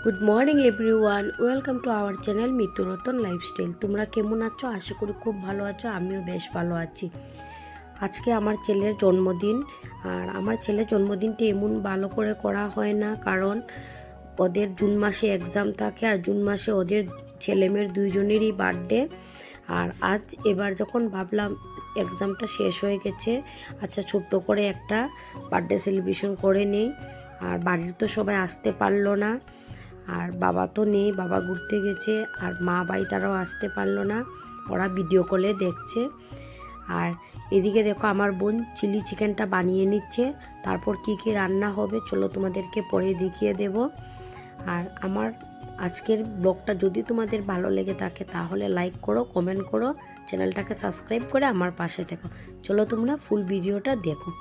Good morning everyone, welcome to our channel Mitu Ratan lifestyle. তোমরা কেমন আছো? আশা করি খুব ভালো আছো। আমিও বেশ ভালো আছি। আজকে আমার ছেলের জন্মদিন, আর আমার ছেলের জন্মদিনটা এমন ভালো করে করা হয় না, কারণ ওদের জুন মাসে এক্সাম থাকে, আর জুন মাসে ওদের ছেলেমেয়ের দুইজনেরই বার্থডে। আর এবার যখন ভাবলাম এক্সামটা শেষ হয়ে গেছে, আচ্ছা ছোট্ট করে একটা বার্থডে সেলিব্রেশন করে নিই। আর বাড়ির তো সবাই আসতে পারলো না, আর বাবা তো নেই, বাবা ঘুরতে গেছে, আর মা ভাই তারাও আসতে পারলো না, ওরা ভিডিও কলে দেখছে। আর এদিকে দেখো আমার বোন চিলি চিকেনটা বানিয়ে নিচ্ছে। তারপর কি কি রান্না হবে চলো তোমাদেরকে পরে দেখিয়ে দেব। আর আমার আজকের ব্লগটা যদি তোমাদের ভালো লেগে থাকে তাহলে লাইক করো, কমেন্ট করো, চ্যানেলটাকে সাবস্ক্রাইব করে আমার পাশে থেকো। চলো তোমরা ফুল ভিডিওটা দেখো।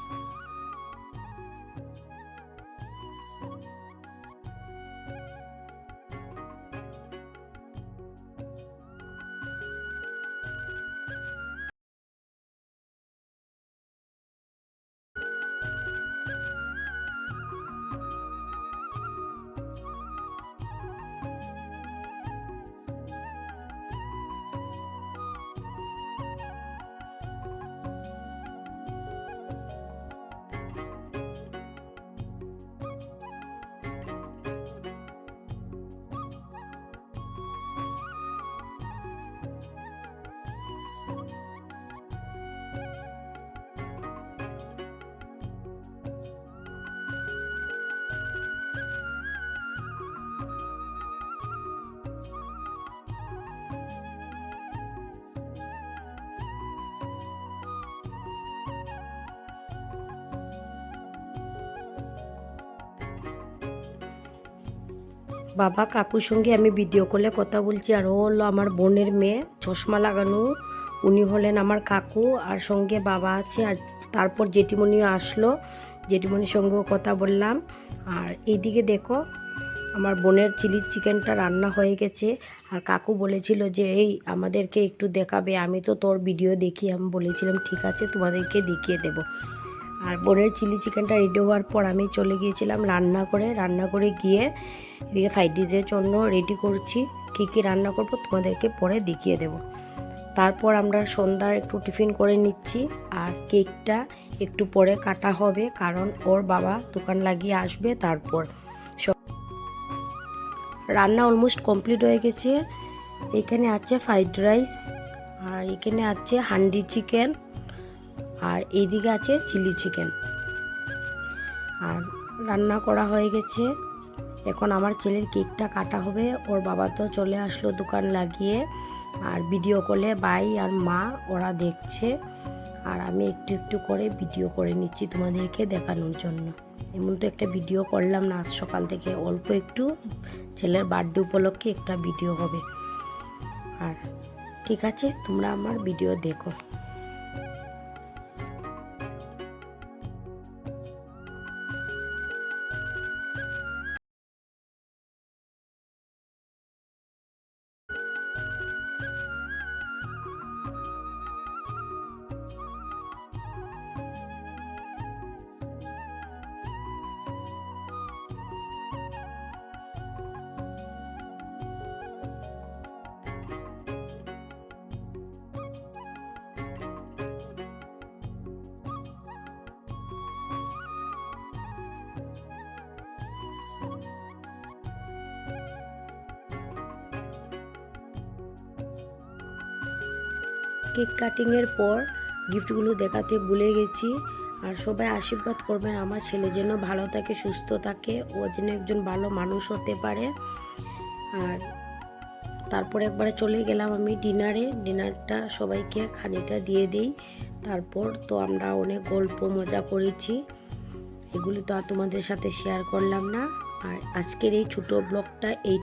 বাবা কাকুর সঙ্গে আমি ভিডিও কলে কথা বলছি, আর ও হলো আমার বোনের মেয়ে, চশমা লাগানো। উনি হলেন আমার কাকু, আর সঙ্গে বাবা আছে। আর তারপর জেঠিমণিও আসলো, জেঠিমণির সঙ্গেও কথা বললাম। আর এইদিকে দেখো আমার বোনের চিলি চিকেনটা রান্না হয়ে গেছে। আর কাকু বলেছিল যে এই আমাদেরকে একটু দেখাবে, আমি তো তোর ভিডিও দেখি। আমি বলেছিলাম ঠিক আছে, তোমাদেরকে দেখিয়ে দেব। আর বোনের চিলি চিকেনটা রেডি হওয়ার পর আমি চলে গিয়েছিলাম রান্না করে গিয়ে এদিকে ফ্রাইড রাইসের জন্য রেডি করছি। কী কী রান্না করব তোমাদেরকে পরে দেখিয়ে দেব। তারপর আমরা সন্ধ্যার একটু টিফিন করে নিচ্ছি। আর কেকটা একটু পরে কাটা হবে, কারণ ওর বাবা দোকান লাগিয়ে আসবে। তারপর রান্না অলমোস্ট কমপ্লিট হয়ে গেছে। এখানে আছে ফ্রাইড রাইস, আর এখানে আছে হান্ডি চিকেন, আর এইদিকে আছে চিলি চিকেন। আর রান্না করা হয়ে গেছে। এখন আমার ছেলের কেকটা কাটা হবে। ওর বাবা তো চলে আসলো দোকান লাগিয়ে, আর ভিডিও কলে ভাই আর মা ওরা দেখছে। আর আমি একটু একটু করে ভিডিও করে নিচ্ছি তোমাদেরকে দেখানোর জন্য। এমন তো একটা ভিডিও করলাম না আজ সকাল থেকে, অল্প একটু ছেলের বার্থডে উপলক্ষে একটা ভিডিও হবে। আর ঠিক আছে, তোমরা আমার ভিডিও দেখো। কেক কাটিংয়ের পর গিফটগুলো দেখাতে ভুলে গেছি। আর সবাই আশীর্বাদ করবেন আমার ছেলে যেন ভালো থাকে, সুস্থ থাকে, ও যেন একজন ভালো মানুষ হতে পারে। আর তারপর একবারে চলে গেলাম আমি ডিনারটা সবাইকে খানিকটা দিয়ে দিই। তারপর তো আমরা অনেক গল্প মজা করেছি, এগুলি তো আর তোমাদের সাথে শেয়ার করলাম না। আর আজকের এই ছোটো ব্লগটা এই